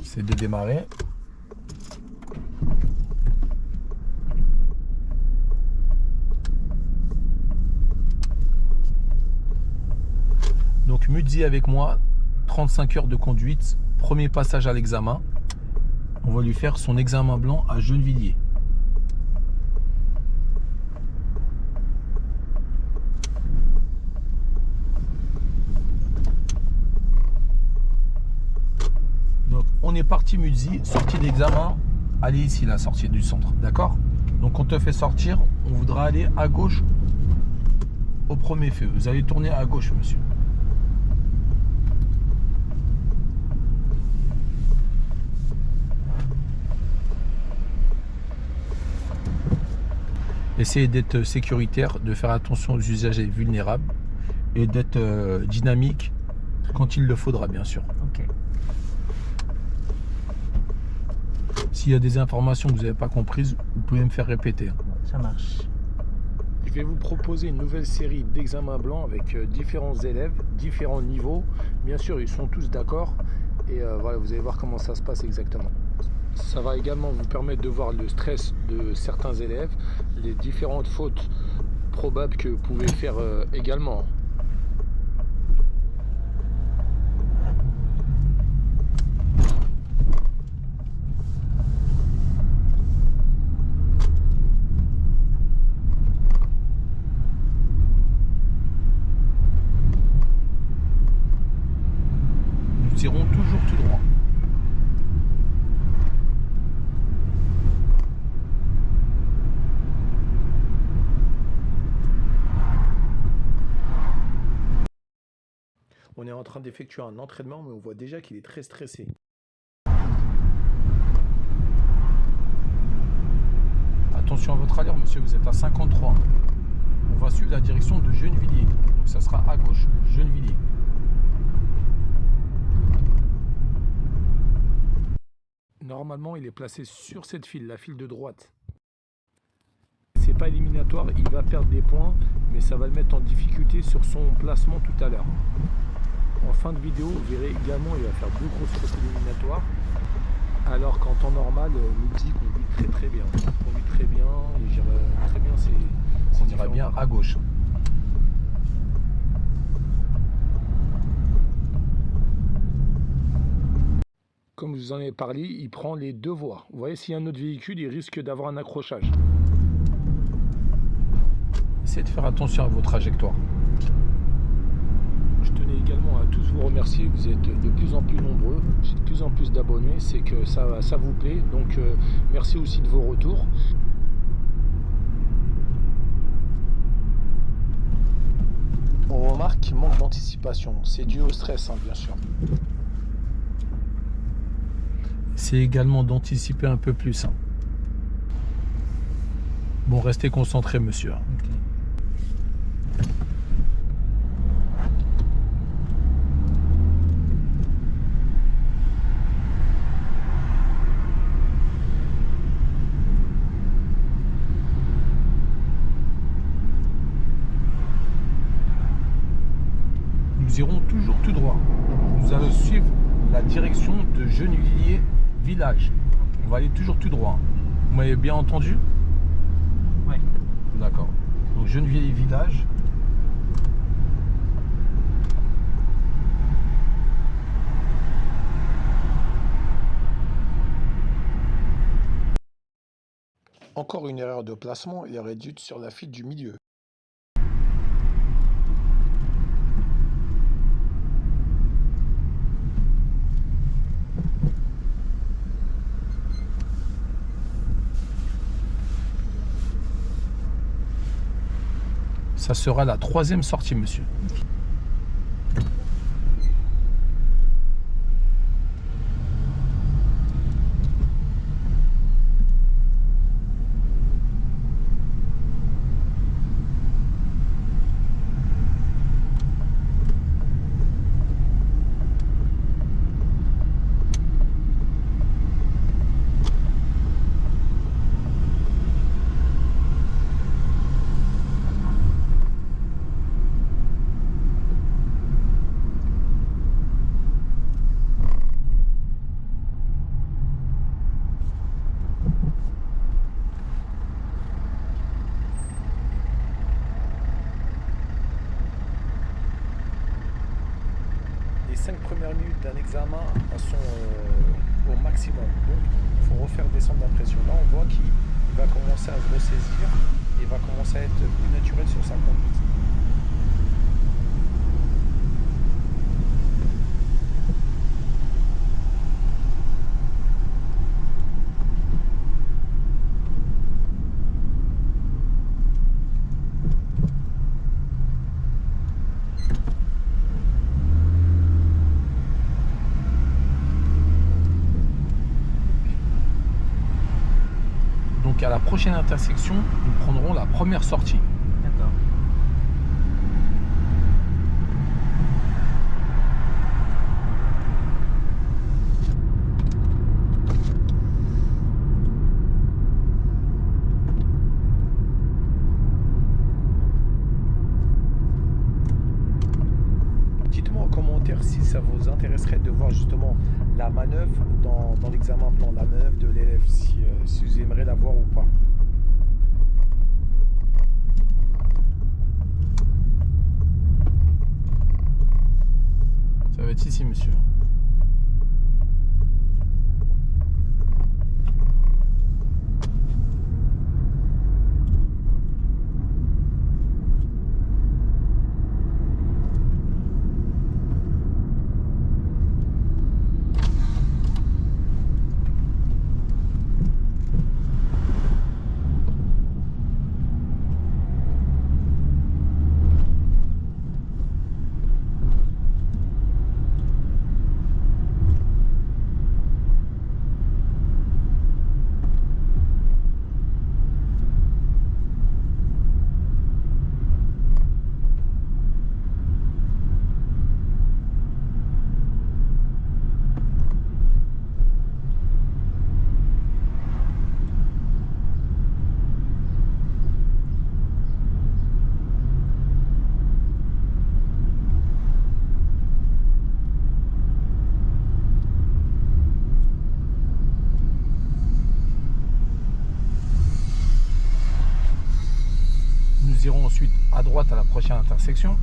C'est de démarrer. Donc Mudzi avec moi, 35 heures de conduite, premier passage à l'examen. On va lui faire son examen blanc à Gennevilliers. Donc on est parti Mudzi, sortie d'examen, allez ici la sortie du centre, d'accord? Donc on te fait sortir, on voudra aller à gauche au premier feu. Vous allez tourner à gauche monsieur. Essayez d'être sécuritaire, de faire attention aux usagers vulnérables et d'être dynamique quand il le faudra, bien sûr. Ok. S'il y a des informations que vous n'avez pas comprises, vous pouvez me faire répéter. Ça marche. Je vais vous proposer une nouvelle série d'examens blancs avec différents élèves, différents niveaux. Bien sûr, ils sont tous d'accord. Et voilà, vous allez voir comment ça se passe exactement. Ça va également vous permettre de voir le stress de certains élèves, les différentes fautes probables que vous pouvez faire également. Nous irons toujours tout droit. On est en train d'effectuer un entraînement, mais on voit déjà qu'il est très stressé. Attention à votre allure, monsieur, vous êtes à 53. On va suivre la direction de Gennevilliers. Donc ça sera à gauche, Gennevilliers. Normalement, il est placé sur cette file, la file de droite. C'est pas éliminatoire, il va perdre des points, mais ça va le mettre en difficulté sur son placement tout à l'heure. En fin de vidéo, vous verrez également, il va faire deux grosses fautes éliminatoires. Alors qu'en temps normal, Mudzi conduit très bien. Il conduit très bien, il gère très bien ses on ira bien à gauche. Comme je vous en ai parlé, il prend les deux voies. Vous voyez, s'il y a un autre véhicule, il risque d'avoir un accrochage. Essayez de faire attention à vos trajectoires. Je tenais également à tous vous remercier. Vous êtes de plus en plus nombreux. J'ai de plus en plus d'abonnés. C'est que ça vous plaît. Donc, merci aussi de vos retours. On remarque qu'il manque d'anticipation. C'est dû au stress, hein, bien sûr. C'est également d'anticiper un peu plus. Hein. Bon, restez concentré, monsieur. Okay. Nous irons toujours tout droit. Nous allons suivre la direction de Gennevilliers village. Okay. On va aller toujours tout droit. Vous m'avez bien entendu? Oui. D'accord. Donc Gennevilliers village. Encore une erreur de placement, il est réduit sur la file du milieu. Ça sera la troisième sortie, monsieur. l'examen au maximum. Donc il faut refaire descendre la pression. Là on voit qu'il va commencer à se ressaisir et va commencer à être plus naturel sur sa conduite. Donc à la prochaine intersection, nous prendrons la première sortie. D'accord. Dites-moi en commentaire si ça vous intéresserait de voir justement la manœuvre dans l'examen plan, la manœuvre de l'élève, si vous aimeriez la voir ou pas. Ça va être ici, monsieur. Nous irons ensuite à droite à la prochaine intersection.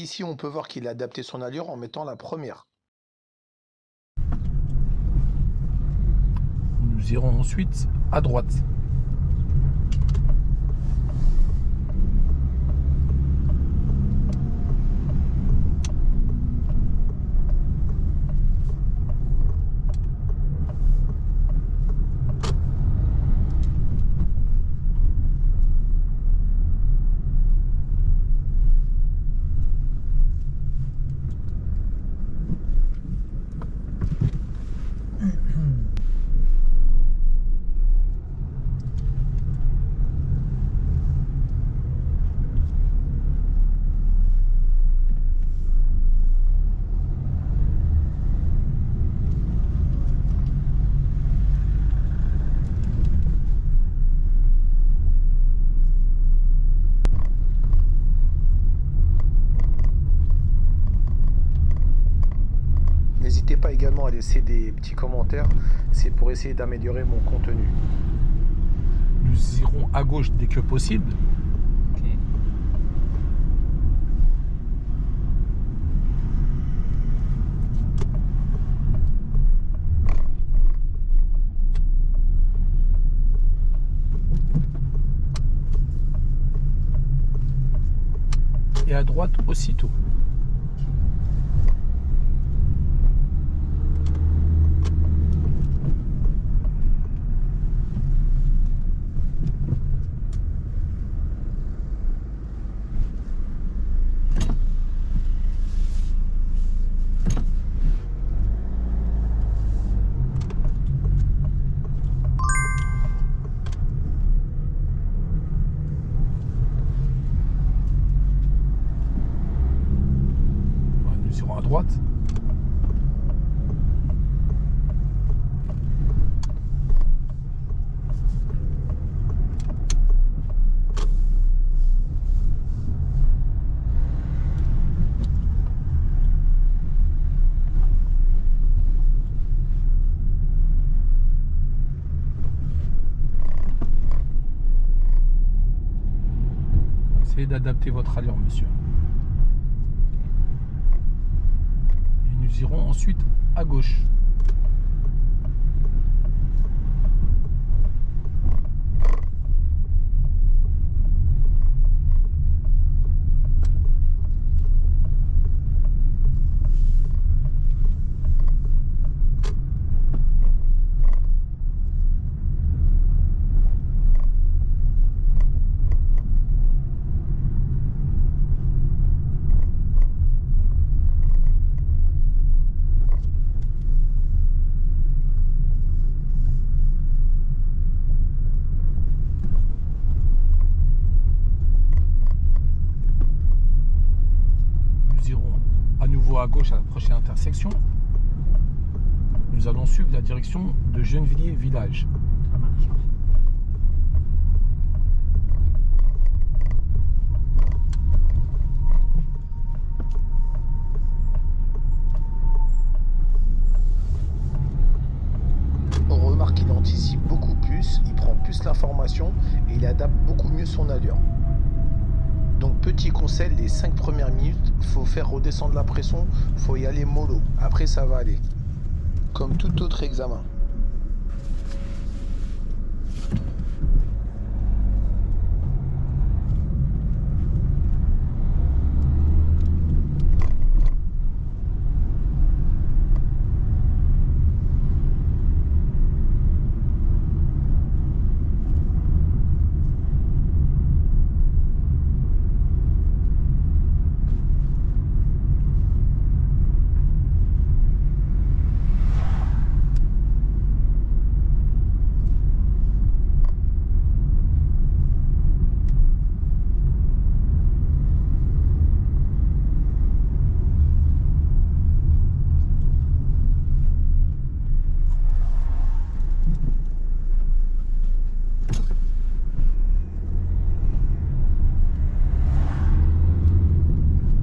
Ici, on peut voir qu'il a adapté son allure en mettant la première. Nous irons ensuite à droite. N'hésitez pas également à laisser des petits commentaires, c'est pour essayer d'améliorer mon contenu. Nous irons à gauche dès que possible. Ok. Et à droite aussitôt. Essayez d'adapter votre allure, monsieur. Et nous irons ensuite à gauche. À gauche à la prochaine intersection. Nous allons suivre la direction de Gennevilliers village. Ça marche. On remarque qu'il anticipe beaucoup plus, il prend plus l'information et il adapte beaucoup mieux son allure. Donc petit conseil, les 5 premières minutes, faut faire redescendre la pression, faut y aller mollo. Après ça va aller. Comme tout autre examen.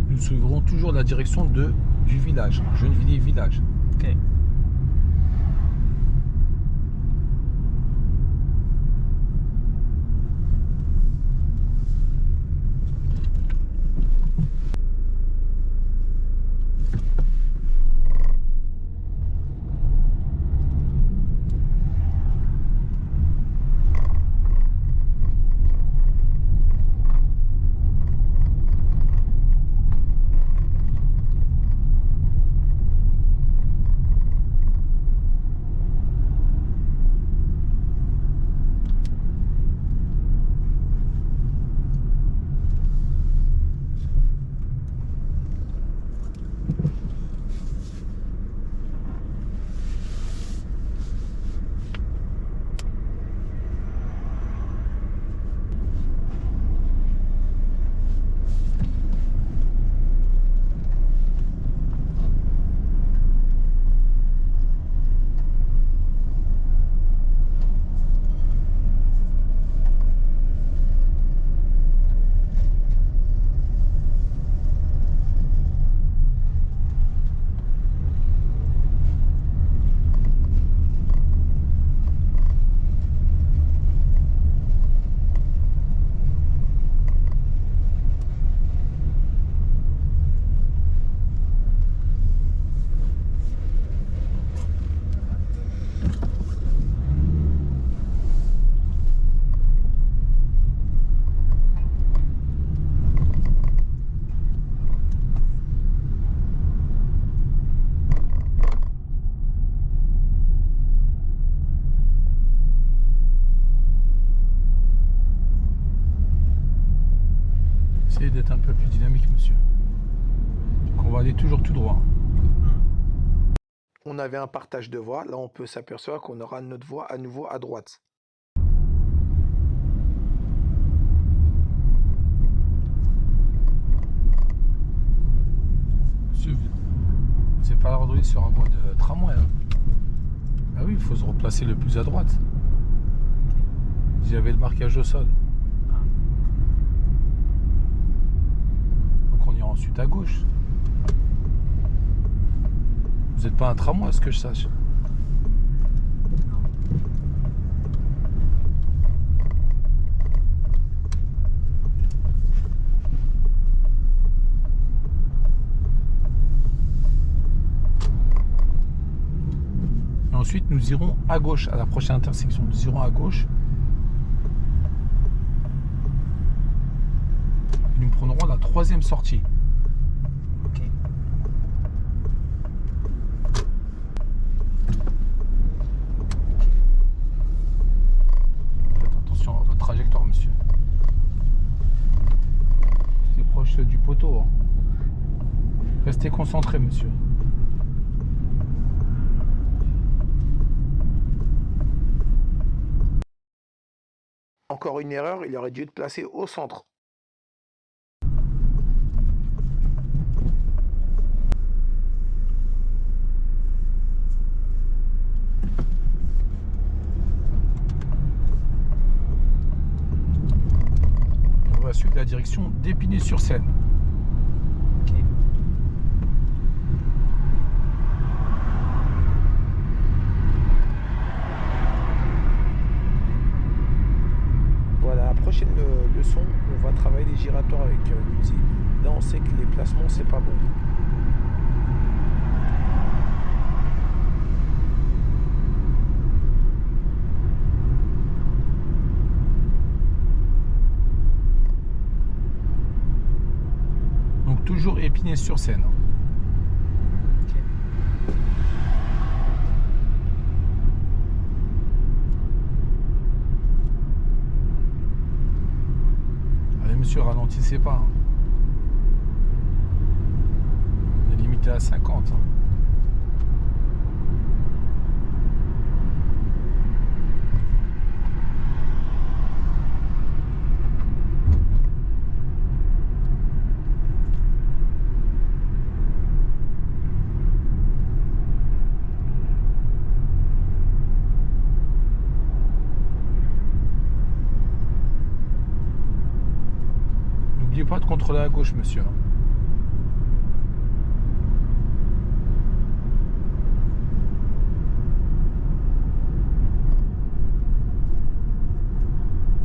Nous suivrons toujours la direction du village, Gennevilliers village. Ok. Essayez d'être un peu plus dynamique, monsieur. Donc on va aller toujours tout droit. On avait un partage de voix, là on peut s'apercevoir qu'on aura notre voix à nouveau à droite. Monsieur, vous n'avez pas ordonné sur un voie de tramway. Hein. Ah oui, il faut se replacer le plus à droite. Vous y avez le marquage au sol. Donc on ira ensuite à gauche. Vous n'êtes pas un tramway, à ce que je sache. Ensuite, nous irons à gauche à la prochaine intersection. Nous irons à gauche. Et nous prendrons la troisième sortie. Ok. Faites attention à votre trajectoire, monsieur. Restez proche du poteau. Hein. Restez concentré, monsieur. Encore une erreur, il aurait dû être placé au centre. On va suivre la direction d'Épinay-sur-Seine. Ok. Voilà, la prochaine leçon, on va travailler les giratoires avec l'outil. Là, on sait que les placements, c'est pas bon. Donc toujours Épinay-sur-Seine. Ok. Allez monsieur, ralentissez pas. Hein. On est limité à 50. Hein. N'oubliez pas de contrôler à gauche, monsieur.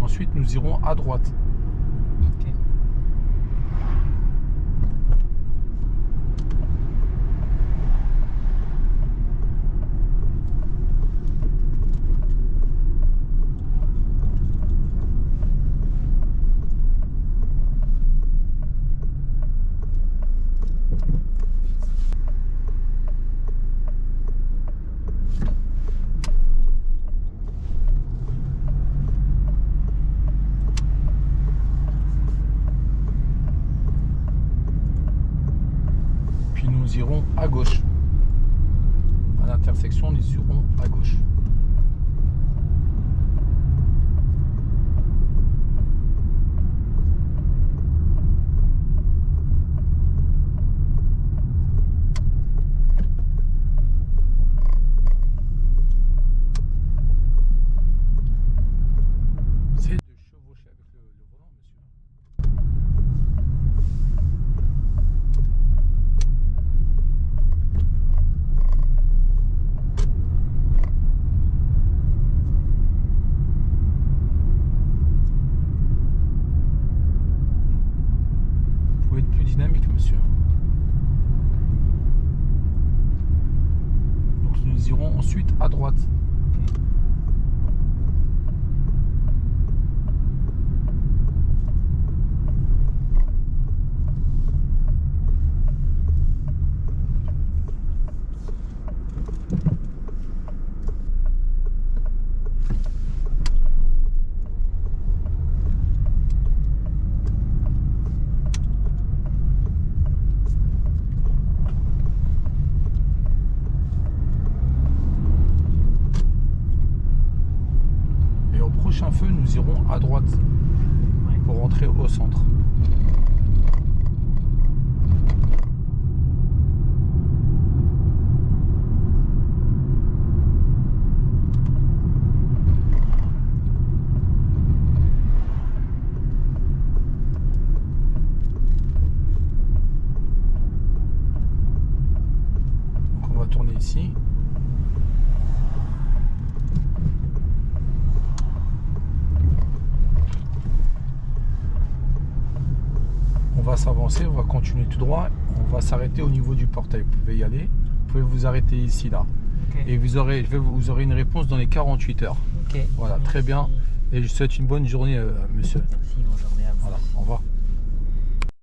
Ensuite, nous irons à droite. Ok. Puis nous irons à gauche. À l'intersection, nous irons à gauche. C'est de chevaucher avec le volant, monsieur. Vous pouvez être plus dynamique, monsieur. Donc nous irons ensuite à droite. Et au prochain feu, nous irons à droite Ouais. pour rentrer au centre. Donc on va tourner ici. On va s'avancer, on va continuer tout droit, on va s'arrêter au niveau du portail. Vous pouvez y aller, vous pouvez vous arrêter ici, là. Ok. Et vous aurez une réponse dans les 48 heures. Ok. Voilà, très bien. Merci. Et je vous souhaite une bonne journée, monsieur. Merci, bonne journée à vous. Voilà, au revoir.